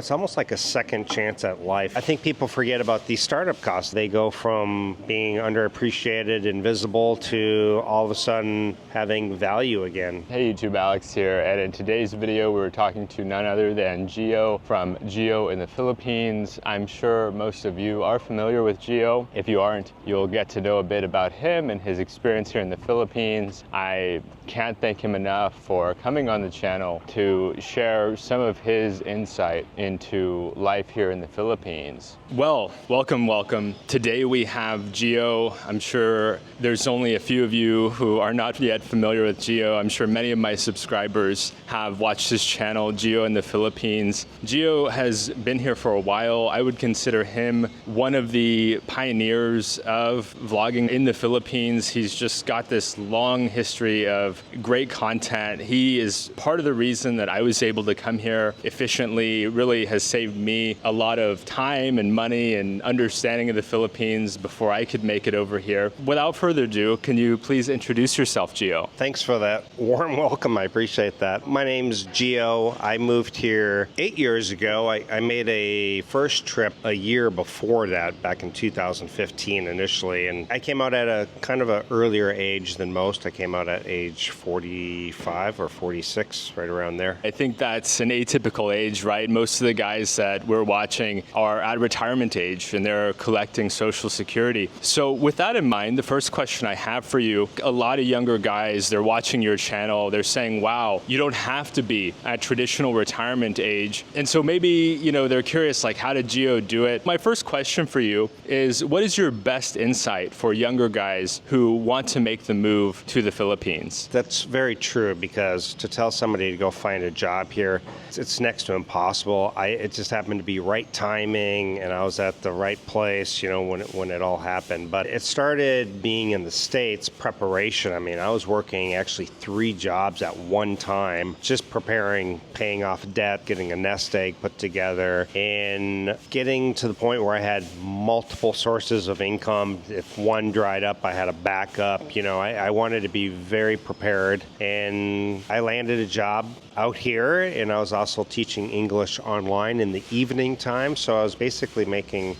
It's almost like a second chance at life. I think people forget about these startup costs. They go from being underappreciated, invisible, to all of a sudden having value again. Hey YouTube, Alex here, and in today's video we're talking to none other than Gio from Gio in the Philippines. I'm sure most of you are familiar with Gio. If you aren't, you'll get to know a bit about him and his experience here in the Philippines. I can't thank him enough for coming on the channel to share some of his insight into life here in the Philippines. Well, welcome. Today we have Gio. I'm sure there's only a few of you who are not yet familiar with Gio. I'm sure many of my subscribers have watched his channel, Gio in the Philippines. Gio has been here for a while. I would consider him one of the pioneers of vlogging in the Philippines. He's just got this long history of great content. He is part of the reason that I was able to come here efficiently. Really has saved me a lot of time and money and understanding of the Philippines before I could make it over here. Without further ado, can you please introduce yourself, Gio? Thanks for that warm welcome. I appreciate that. My name's Gio. I moved here 8 years ago. I made a first trip a year before that, back in 2015 initially, and I came out at a kind of an earlier age than most. I came out at age 45 or 46, right around there. I think that's an atypical age, right? Most of the guys that we're watching are at retirement age and they're collecting Social Security. So with that in mind, the first question I have for you, a lot of younger guys, they're watching your channel, they're saying, wow, you don't have to be at traditional retirement age. And so maybe, they're curious, like, how did Gio do it? My first question for you is, what is your best insight for younger guys who want to make the move to the Philippines? That's very true, because to tell somebody to go find a job here, it's next to impossible. It just happened to be right timing, and I was at the right place, when it all happened. But it started being in the States, preparation. I mean, I was working actually 3 jobs at one time, just preparing, paying off debt, getting a nest egg put together, and getting to the point where I had multiple sources of income. If one dried up, I had a backup. I wanted to be very prepared, and I landed a job out here, and I was also teaching English online in the evening time. So I was basically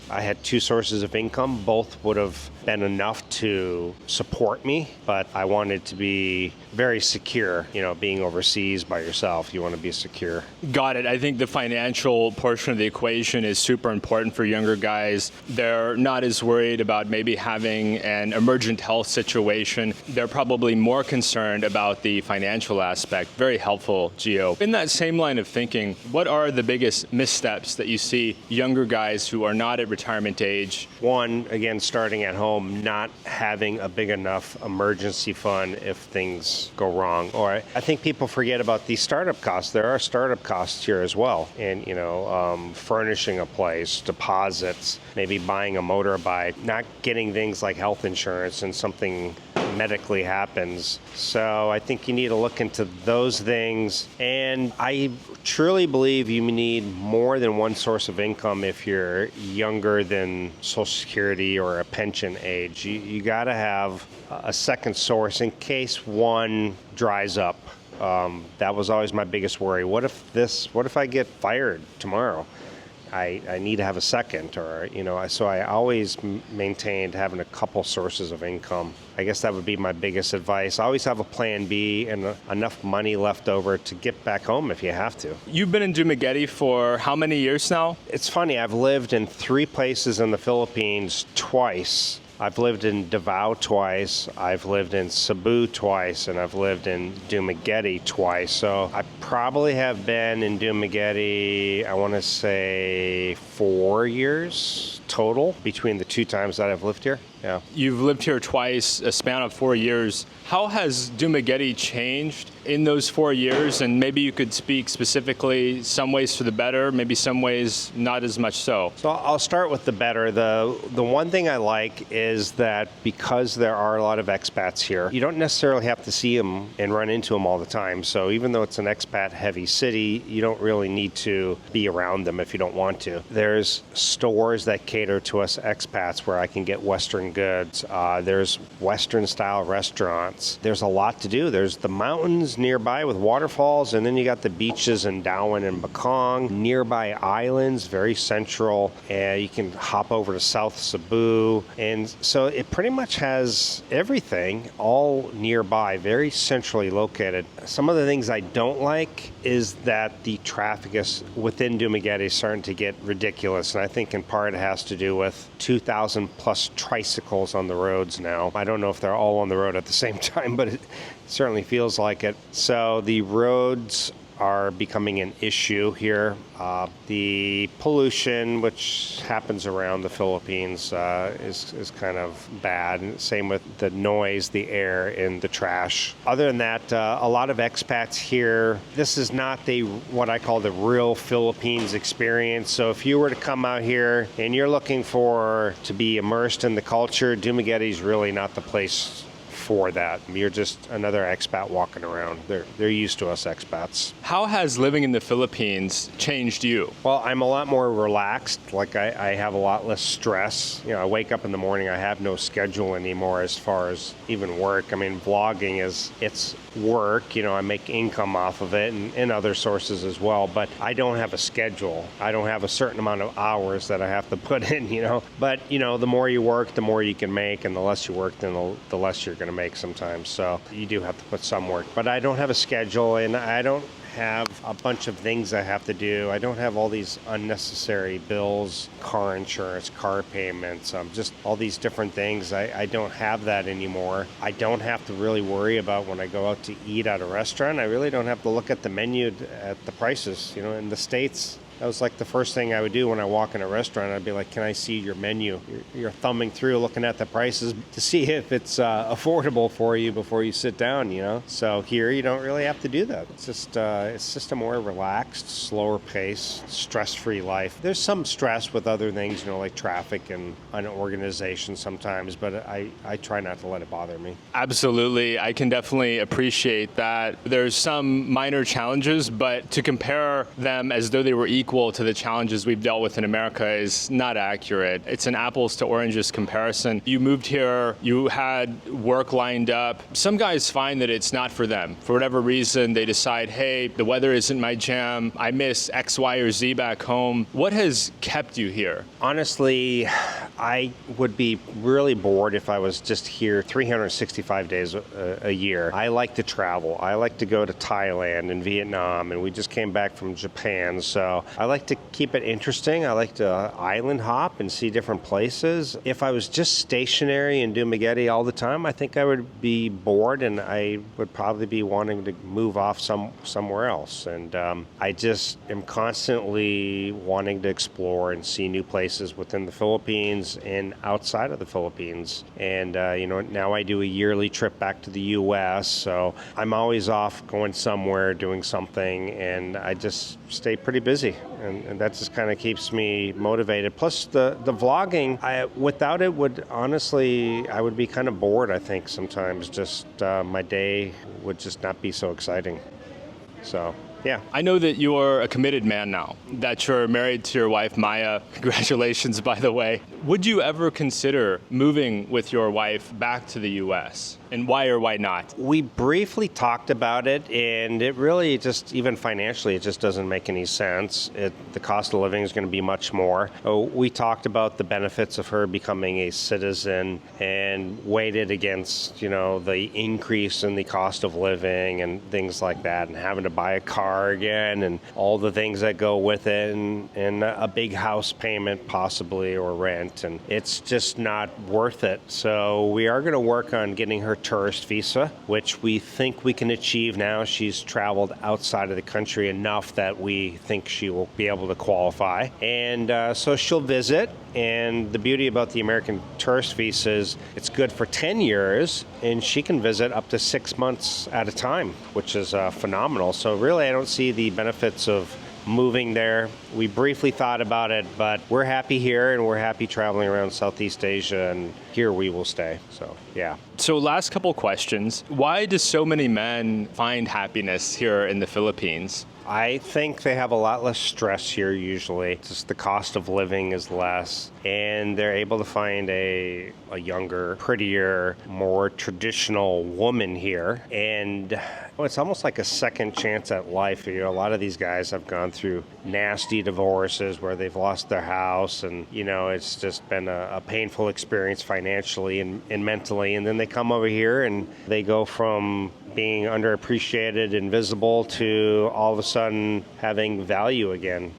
I had 2 sources of income. Both would have been enough to support me, but I wanted to be very secure. Being overseas by yourself, you want to be secure. Got it. I think the financial portion of the equation is super important for younger guys. They're not as worried about maybe having an emergent health situation. They're probably more concerned about the financial aspect. Very helpful, Gio. In that same line of thinking, what are the biggest missteps that you see younger guys who are not at retirement age? One, again, starting at home, not having a big enough emergency fund if things go wrong. Or I think people forget about these startup costs. There are startup costs here as well. And, furnishing a place, deposits, maybe buying a motorbike, not getting things like health insurance and something medically happens. So I think you need to look into those things. And I truly believe you need more than one source of income if you're younger than Social Security or a pension age. You got to have a second source in case one dries up. That was always my biggest worry. What if I get fired tomorrow? I need to have a second, so I always maintained having a couple sources of income. I guess that would be my biggest advice. Always have a plan B and enough money left over to get back home if you have to. You've been in Dumaguete for how many years now? It's funny, I've lived in 3 places in the Philippines twice. I've lived in Davao twice, I've lived in Cebu twice, and I've lived in Dumaguete twice. So I probably have been in Dumaguete, I want to say 4 years total between the 2 times that I've lived here. Yeah. You've lived here twice, a span of 4 years. How has Dumaguete changed in those 4 years? And maybe you could speak specifically, some ways for the better, maybe some ways not as much so. So I'll start with the better. The one thing I like is that because there are a lot of expats here, you don't necessarily have to see them and run into them all the time. So even though it's an expat heavy city, you don't really need to be around them if you don't want to. There's stores that cater to us expats where I can get Western artisan goods. There's Western-style restaurants. There's a lot to do. There's the mountains nearby with waterfalls, and then you got the beaches in Darwin and Bekong, nearby islands, very central, and you can hop over to South Cebu. And so it pretty much has everything all nearby, very centrally located. Some of the things I don't like is that the traffic is within Dumaguete is starting to get ridiculous, and I think in part it has to do with 2,000 plus tricycles on the roads now. I don't know if they're all on the road at the same time, but it certainly feels like it. So the roads are becoming an issue here. The pollution, which happens around the Philippines, is kind of bad. Same with the noise, the air, and the trash. Other than that, a lot of expats here. This is not what I call the real Philippines experience. So if you were to come out here and you're looking to be immersed in the culture, Dumaguete is really not the place for that. You're just another expat walking around. They're used to us expats. How has living in the Philippines changed you? Well, I'm a lot more relaxed. Like I have a lot less stress. I wake up in the morning, I have no schedule anymore as far as even work. I mean, vlogging it's work. I make income off of it and other sources as well, but I don't have a schedule. I don't have a certain amount of hours that I have to put in, But, the more you work, the more you can make, and the less you work, then the less you're going to make sometimes. So you do have to put some work, but I don't have a schedule, and I don't have a bunch of things I have to do. I don't have all these unnecessary bills, car insurance, car payments, just all these different things. I don't have that anymore. I don't have to really worry about when I go out to eat at a restaurant. I really don't have to look at the menu at the prices. In the States, that was like the first thing I would do when I walk in a restaurant. I'd be like, can I see your menu? You're thumbing through, looking at the prices to see if it's affordable for you before you sit down, So here you don't really have to do that. It's just a more relaxed, slower pace, stress-free life. There's some stress with other things, like traffic and an organization sometimes, but I try not to let it bother me. Absolutely. I can definitely appreciate that. There's some minor challenges, but to compare them as though they were equal to the challenges we've dealt with in America is not accurate. It's an apples to oranges comparison. You moved here, you had work lined up. Some guys find that it's not for them. For whatever reason, they decide, hey, the weather isn't my jam. I miss X, Y, or Z back home. What has kept you here? Honestly, I would be really bored if I was just here 365 days a year. I like to travel. I like to go to Thailand and Vietnam, and we just came back from Japan, so I like to keep it interesting. I like to island hop and see different places. If I was just stationary in Dumaguete all the time, I think I would be bored, and I would probably be wanting to move off somewhere else. And I just am constantly wanting to explore and see new places within the Philippines and outside of the Philippines. And now I do a yearly trip back to the U.S., so I'm always off going somewhere, doing something, and I just stay pretty busy. And that just kind of keeps me motivated. Plus the vlogging, without it I would be kind of bored, I think, sometimes. Just my day would just not be so exciting. So, yeah. I know that you're a committed man now, that you're married to your wife, Maya. Congratulations, by the way. Would you ever consider moving with your wife back to the U.S.? And why or why not? We briefly talked about it, and it really just, even financially, it just doesn't make any sense. The cost of living is going to be much more. We talked about the benefits of her becoming a citizen and weighed it against, the increase in the cost of living and things like that, and having to buy a car again and all the things that go with it, and a big house payment possibly, or rent, and it's just not worth it. So we are going to work on getting her tourist visa, which we think we can achieve now. She's traveled outside of the country enough that we think she will be able to qualify. And so she'll visit. And the beauty about the American tourist visa is it's good for 10 years, and she can visit up to 6 months at a time, which is phenomenal. So really, I don't see the benefits of moving there. We briefly thought about it, but we're happy here, and we're happy traveling around Southeast Asia, and here we will stay. So, yeah. So last couple questions. Why do so many men find happiness here in the Philippines? I think they have a lot less stress here usually. Just the cost of living is less, and they're able to find a younger, prettier, more traditional woman here. And it's almost like a second chance at life. A lot of these guys have gone through nasty divorces where they've lost their house, and it's just been a painful experience financially and mentally. And then they come over here and they go from being underappreciated, invisible, to all of a sudden having value again,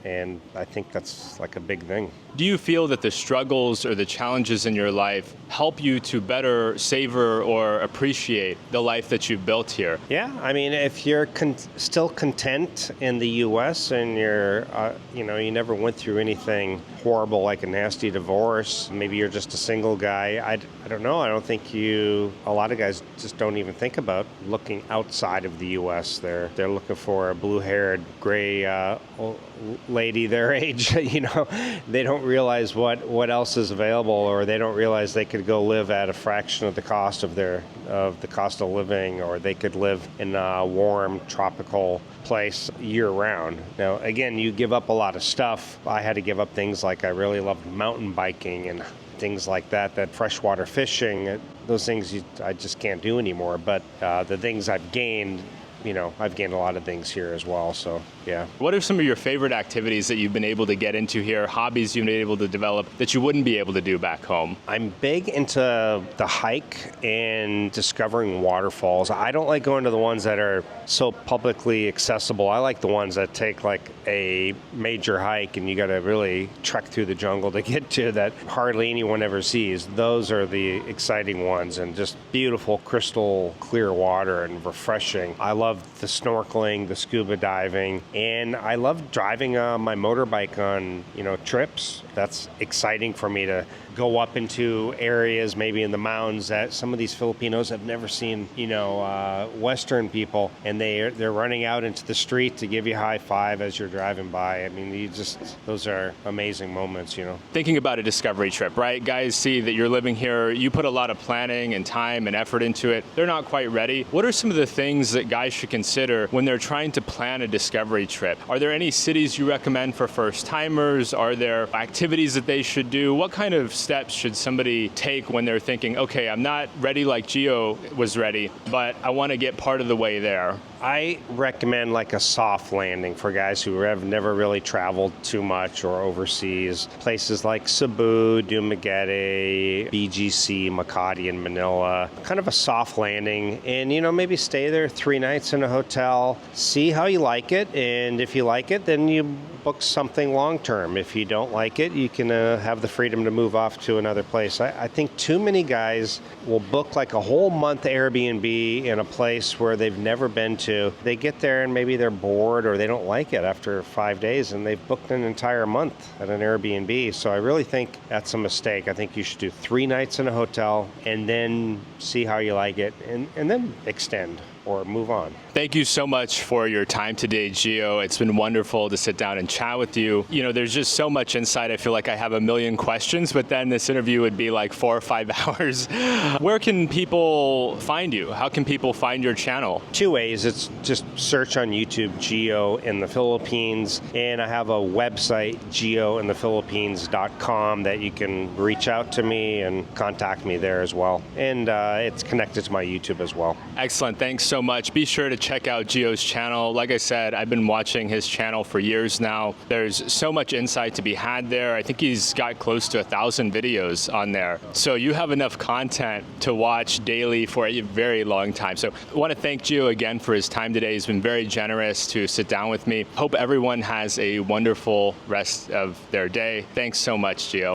and I think that's like a big thing. Do you feel that the struggles or the challenges in your life help you to better savor or appreciate the life that you've built here? Yeah, I mean, if you're still content in the U.S. and you're, you never went through anything horrible like a nasty divorce, maybe you're just a single guy, I don't know, I don't think a lot of guys just don't even think about looking outside of the U.S. They're looking for a blue-haired, gray lady their age. They don't realize what else is available, or they don't realize they could go live at a fraction of the cost of the cost of living, or they could live in a warm tropical place year round. Now, again, you give up a lot of stuff. I had to give up things like I really loved mountain biking and things like that freshwater fishing, those things I just can't do anymore. But the things I've gained, I've gained a lot of things here as well, so yeah. What are some of your favorite activities that you've been able to get into here, hobbies you've been able to develop that you wouldn't be able to do back home? I'm big into the hike and discovering waterfalls. I don't like going to the ones that are so publicly accessible. I like the ones that take like a major hike and you got to really trek through the jungle to get to, that hardly anyone ever sees. Those are the exciting ones, and just beautiful crystal clear water and refreshing. I love the snorkeling, the scuba diving, and I love driving my motorbike on, trips. That's exciting for me to go up into areas, maybe in the mountains, that some of these Filipinos have never seen, Western people, and they're running out into the street to give you a high five as you're driving by. I mean, those are amazing moments, Thinking about a discovery trip, right? Guys see that you're living here, you put a lot of planning and time and effort into it. They're not quite ready. What are some of the things that guys should consider when they're trying to plan a discovery trip? Are there any cities you recommend for first timers? Are there activities that they should do? What kind of steps should somebody take when they're thinking, okay, I'm not ready like Gio was ready, but I want to get part of the way there? I recommend like a soft landing for guys who have never really traveled too much or overseas. Places like Cebu, Dumaguete, BGC, Makati, and Manila. Kind of a soft landing, and maybe stay there 3 nights in a hotel. See how you like it, and if you like it, then you book something long term. If you don't like it, you can have the freedom to move off to another place. I think too many guys will book like a whole month Airbnb in a place where they've never been to. They get there and maybe they're bored or they don't like it after 5 days, and they've booked an entire month at an Airbnb. So I really think that's a mistake. I think you should do 3 nights in a hotel and then see how you like it, and then extend or move on. Thank you so much for your time today, Gio. It's been wonderful to sit down and chat with you. There's just so much insight. I feel like I have a million questions, but then this interview would be like 4 or 5 hours. Where can people find you? How can people find your channel? 2 ways. It's just search on YouTube, Gio in the Philippines, and I have a website, giointhephilippines.com, that you can reach out to me and contact me there as well. And it's connected to my YouTube as well. Excellent. Thanks so much. Be sure to check out Gio's channel. Like I said, I've been watching his channel for years now. There's so much insight to be had there. I think he's got close to 1,000 videos on there. So you have enough content to watch daily for a very long time. So I want to thank Gio again for his time today. He's been very generous to sit down with me. Hope everyone has a wonderful rest of their day. Thanks so much, Gio.